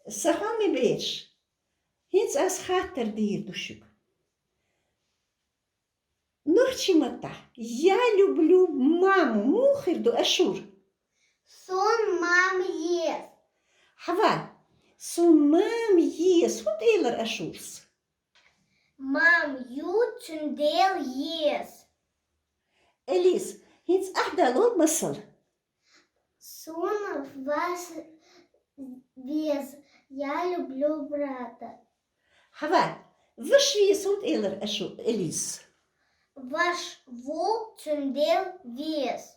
Сахами беш. Хинц аз хаттер дир душук. Норчимата. Я люблю маму. Мухирду ашур. Сон мам ес. Хава. Сун мам ес. Хут эйлер ашурс. Мам ю цундел ес. Элис. Хинц ахдалол масл. Сон вас вес. Я люблю брата. Хава. Ваш вес хут эйлер ашур. Элис. Ваш ву цундел вес.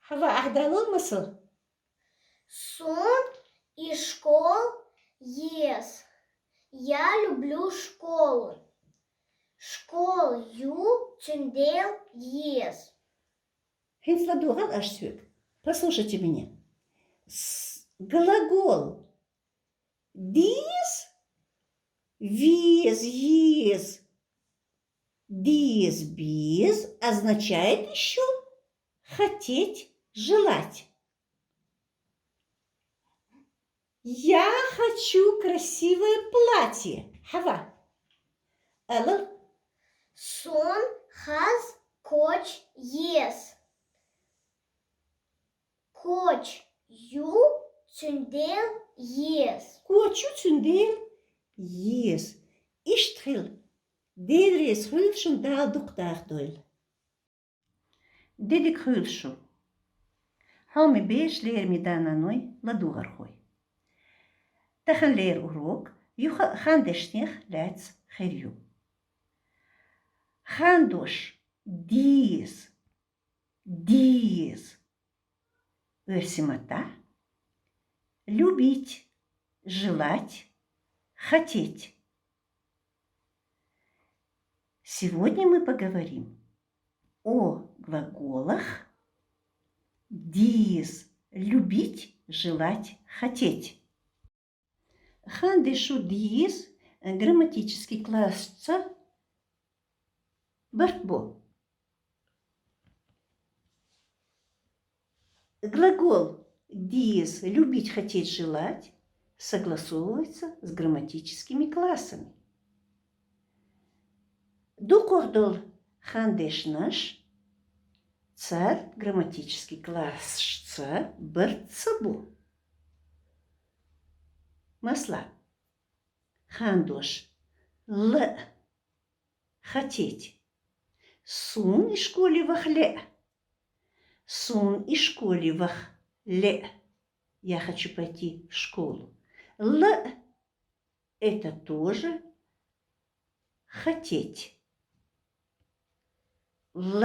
Хава ахдалол масл. Сон и школ ес. Я люблю школу. Школ ю цундел ес. Хинц ладугал ашсюк. Послушайте меня. Глагол dies, вес, ес, dies, без означает еще хотеть, желать. Я хочу красивое платье. Хава. Алла. Сон хаз коч ес. Коч ю цундел ес. Koçu tündel yes. İştril. Dedres hülşün dal duktağ doyl. Dedik hülşün. Halmi beş leer mi dananoy la dugar hoy. Tahan leer urok. Yuha handeşnich lats heryu. Handoş. Dies. Dies. Örsimata. Любить, желать, хотеть. Сегодня мы поговорим о глаголах dies – любить, желать, хотеть. Хандешу dies – грамматический класс бартбо. Глагол dies – любить, хотеть, желать согласовывается с грамматическими классами. Докордол хандешнаш цар грамматический класс ца бартцабу. Масла. Хандош л хотеть. Сун и школе вахле. Сун и школе вах. Ле. Я хочу пойти в школу. Л. Это тоже хотеть. Л.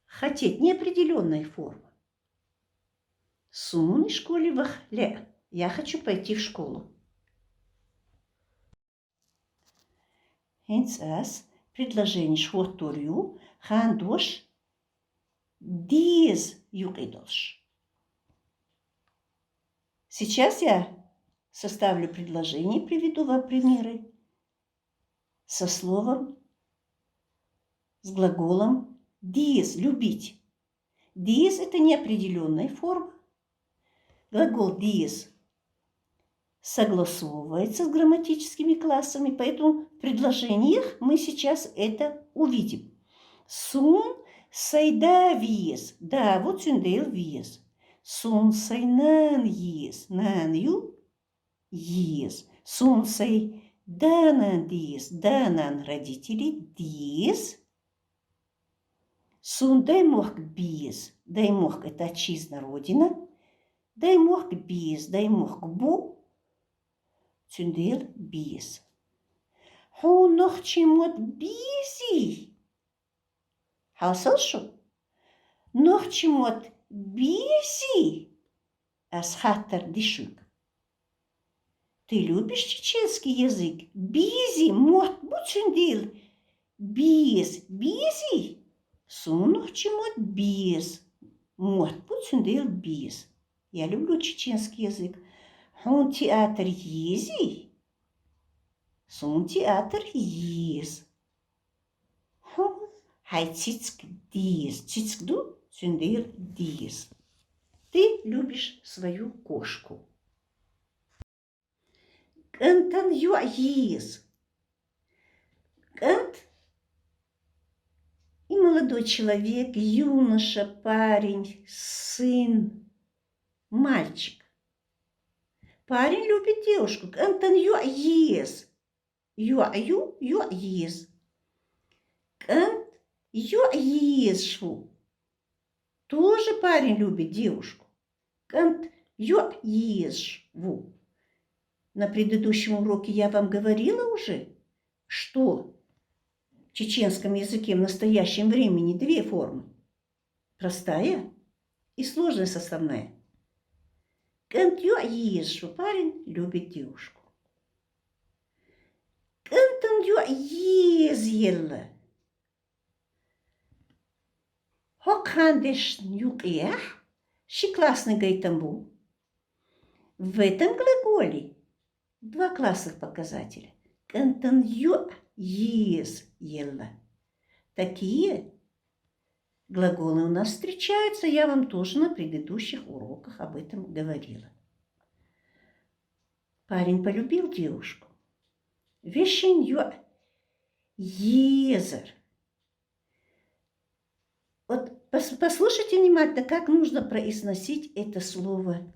Хотеть. Неопределенная форма. Сун и школе вах. Ле. Я хочу пойти в школу. Hens as предложение шворторю хандош dies юкидош. Сейчас я составлю предложение, приведу вам примеры со словом, с глаголом dies – любить. Dies – это неопределенная форма. Глагол dies согласовывается с грамматическими классами, поэтому в предложениях мы сейчас это увидим. Сун сайда виес. Да, вот сюндейл виес. Сун сайнан ес. Нан ю ес. Сун сай данан диес. Данан родители диес. Сун дай мох биес. Дай мох это отчизна родина. Дай мох биес. Дай мох бу. Сюндейл биес. Хо нох чимот биеси. Слышал? Nog чемот биси, асхаттер дишук. Ты любишь чеченский язык? Бизи, мот бучундил. Биес, бизи. Сунух чемот биес. Мот бучундил биес. Я люблю чеченский язык. Хун театр ези. Сун театр ез. Хай цицк диес. Цицк ду, цундир диес. Ты любишь свою кошку. Антон юаис. Ант и молодой человек, юноша, парень, сын, мальчик. Парень любит девушку. Антон юаис. Юаис. Ант юаисшу. Тоже парень любит девушку. Кант юаисшву. На предыдущем уроке я вам говорила уже, что в чеченском языке в настоящем времени две формы. Простая и сложная составная. Кант юаисшу. Парень любит девушку. Кантон юаизьелла. Хокхандеш юкех. Классный гайтамбу. В этом глаголе два классных показателя. Кантон юаизьелла. Такие глаголы у нас встречаются. Я вам тоже на предыдущих уроках об этом говорила. Парень полюбил девушку. Вешен юаизер. Вот послушайте внимательно, как нужно произносить это слово.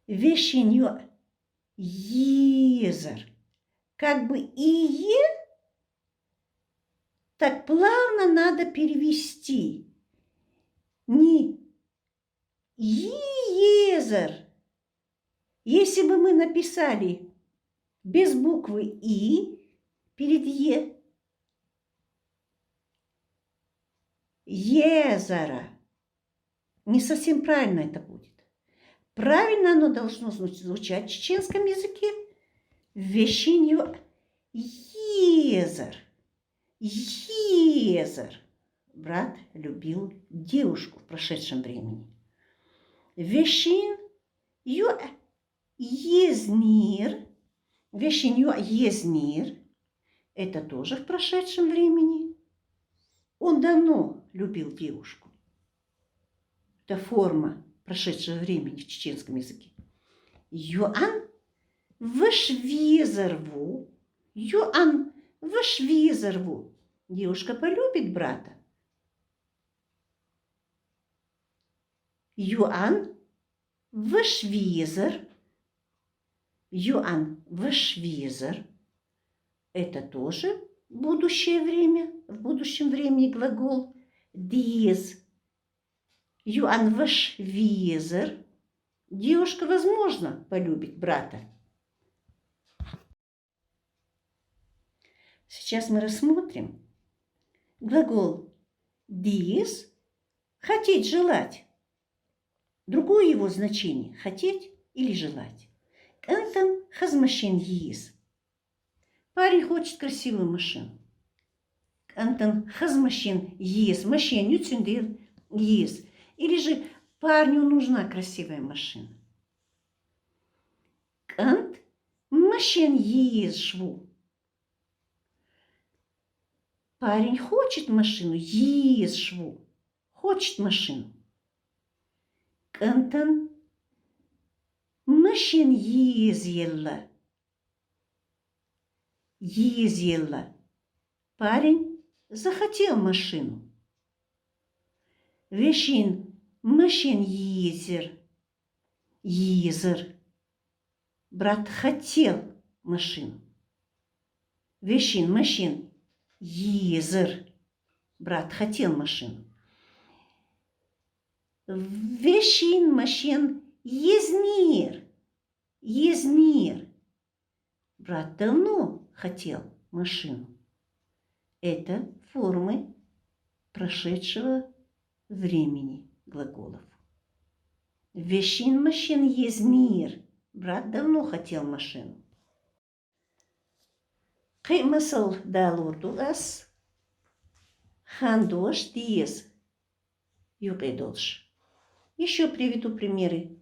Вешен юаизер. Как бы ие так плавно надо перевести. Не иезер. Если бы мы написали без буквы И перед Е, Езера, не совсем правильно это будет. Правильно оно должно звучать в чеченском языке. Вещенью Езер. Езер. Брат любил девушку в прошедшем времени. Вещин юаезнир. Вещин юаезнир. Это тоже в прошедшем времени. Он давно любил девушку. Это форма прошедшего времени в чеченском языке. Юан вышвизерву. Юан вышвизерву. Девушка полюбит брата. Юан вышвизер. Юан вышвизер. Это тоже будущее время. В будущем времени глагол диез. Юан вышвизер. Девушка, возможно, полюбит брата. Сейчас мы рассмотрим глагол диез. Хотеть, желать. Другое его значение – хотеть или желать. Антон хазмашин ес. Парень хочет красивую машину. Антон хазмашин ес. Машин юцюндир ес. Или же парню нужна красивая машина. Ант машин ес шву. Парень хочет машину. Ес шву. Хочет машину. Антон машин езьелла. Езьелла. Парень захотел машину. Вешин машин езер. Езер. Брат хотел машину. Вешин машин езер. Брат хотел машину. Вешин машин езнир. Езнир. Брат давно хотел машину. Это формы прошедшего времени глаголов. Вешин машин езнир. Брат давно хотел машину. Каймасал далурду ас. Хандош диез. Юкайдолш. Еще приведу примеры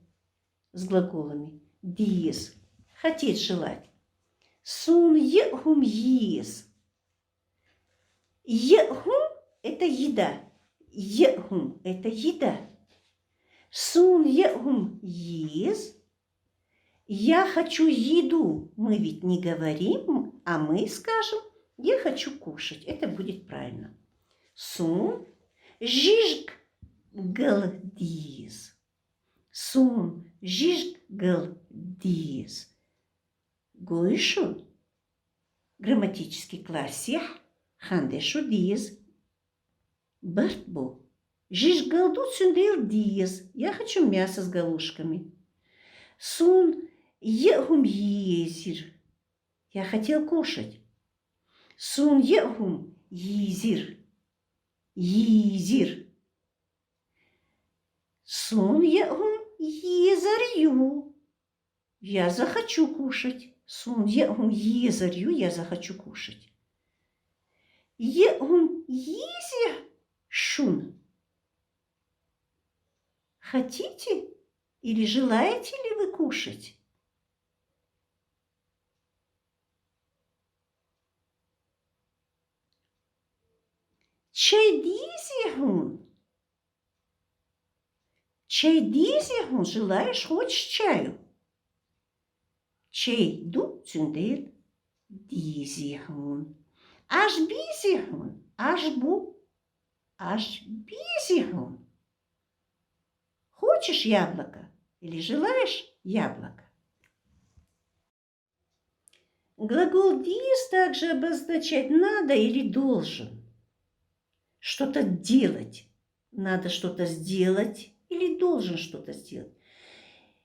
с глаголами. Диез. Хотеть, желать. Сун ехум ес. Ехум – это еда. Ехум – это еда. Сун егум ез. Я хочу еду. Мы ведь не говорим, а мы скажем, я хочу кушать. Это будет правильно. Сун жижг галдиз. Сун жижг галдиз. Гойшун. Грамматический классих. Хандешу диз. Бартбу. Жиж галду цюндейл диз. Я хочу мясо с галушками. Сун егум езир. Я хотел кушать. Сун егум езир. Езир. Сун егум езарью. Я захочу кушать. Сун егум езарью. Я захочу кушать. Егум езир шун. Хотите или желаете ли вы кушать? Чай дизигун. Чай дизигун. Желаешь, хочешь чаю? Чай ду цюндейл дизигун. Аш бизигун. Аш бу. Аш бизигун. Хочешь яблоко или желаешь яблоко? Глагол «диз» также обозначает «надо» или «должен». Что-то делать. Надо что-то сделать или должен что-то сделать.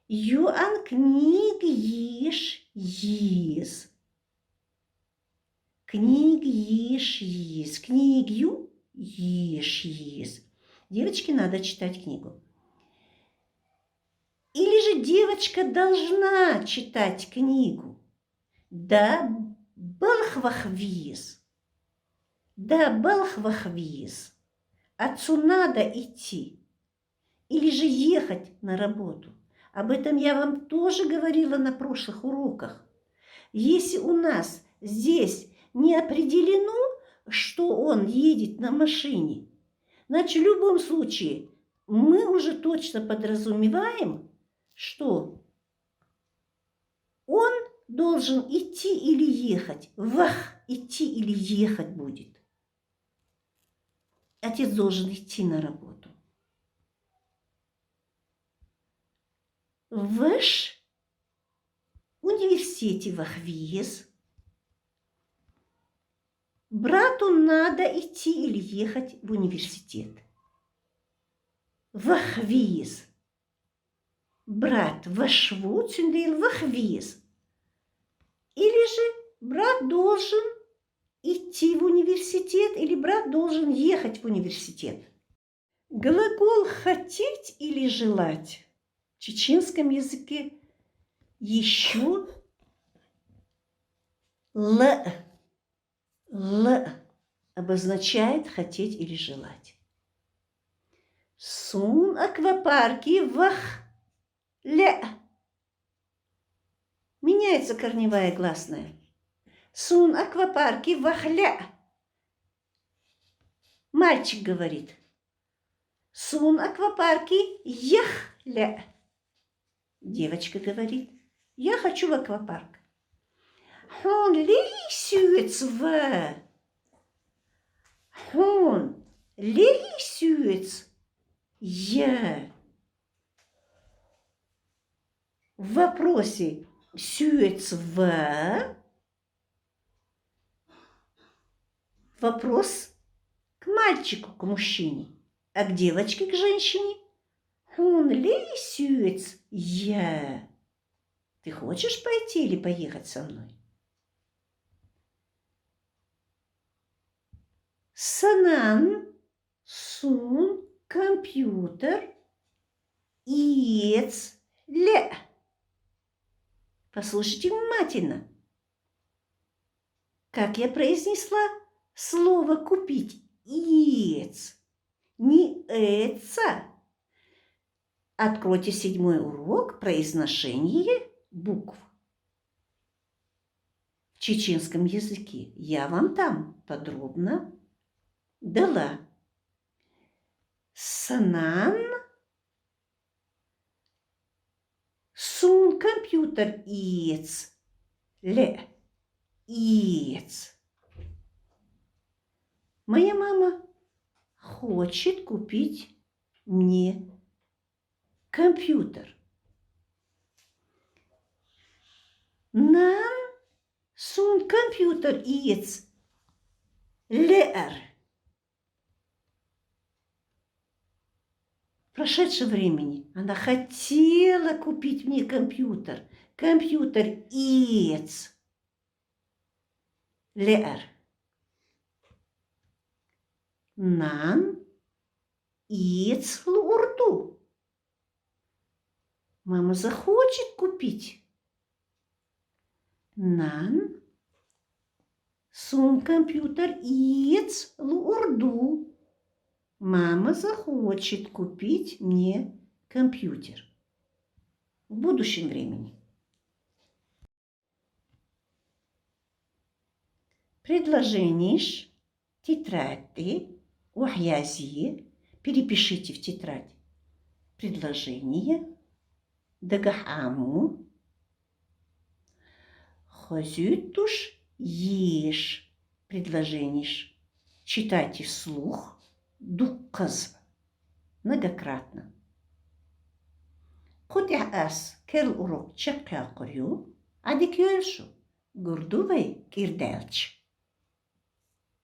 Ю ан книг еш ес. Книг еш ес. Книгью еш ес. Девочке надо читать книгу. Или же девочка должна читать книгу? Да, балхвахвиз. Да, балхвахвиз. Отцу надо идти. Или же ехать на работу. Об этом я вам тоже говорила на прошлых уроках. Если у нас здесь не определено, что он едет на машине, значит, в любом случае мы уже точно подразумеваем, что он должен идти или ехать. Вах, идти или ехать будет. Отец должен идти на работу. В университете вахвиез. Брату надо идти или ехать в университет. Вахвиез. Брат вашву цюндейл вахвиез. Или же брат должен идти в университет, или брат должен ехать в университет. Глагол «хотеть» или «желать» в чеченском языке еще «л» обозначает «хотеть» или «желать». Сун аквапарки вах ля. Меняется корневая гласная. Сун аквапарки вахля. Мальчик говорит. Сун аквапарки яхля. Девочка говорит. Я хочу в аквапарк. Хон лейсюец в. Хон лейсюец я. В вопросе сюец в. Вопрос к мальчику, к мужчине, а к девочке, к женщине. Он лейсюец я. Ты хочешь пойти или поехать со мной? Санан, сун, компьютер, иец, ле. Послушайте внимательно. Как я произнесла слово «купить»? Иец. Не эца. Откройте 7-й урок произношения букв в чеченском языке. Я вам там подробно дала. Санан, компьютер иец? Ля. Иец. Моя мама хочет купить мне компьютер. Нам сун компьютер иец? Лер. В прошедшем времени она хотела купить мне компьютер. Компьютер иец? Лер. Нам иец урду. Мама захочет купить. Нам сун компьютер иец урду. Мама захочет купить мне компьютер. В будущем времени. Предложение тетрадь وحيازية. Перепишите в тетрадь предложение. Дагахаму. Хозютуш еш. Предложение. Читайте вслух. Дукказ. Многократно. Хотя аз кел урок чакка корю, адик юршу. Гурдувай кирделч.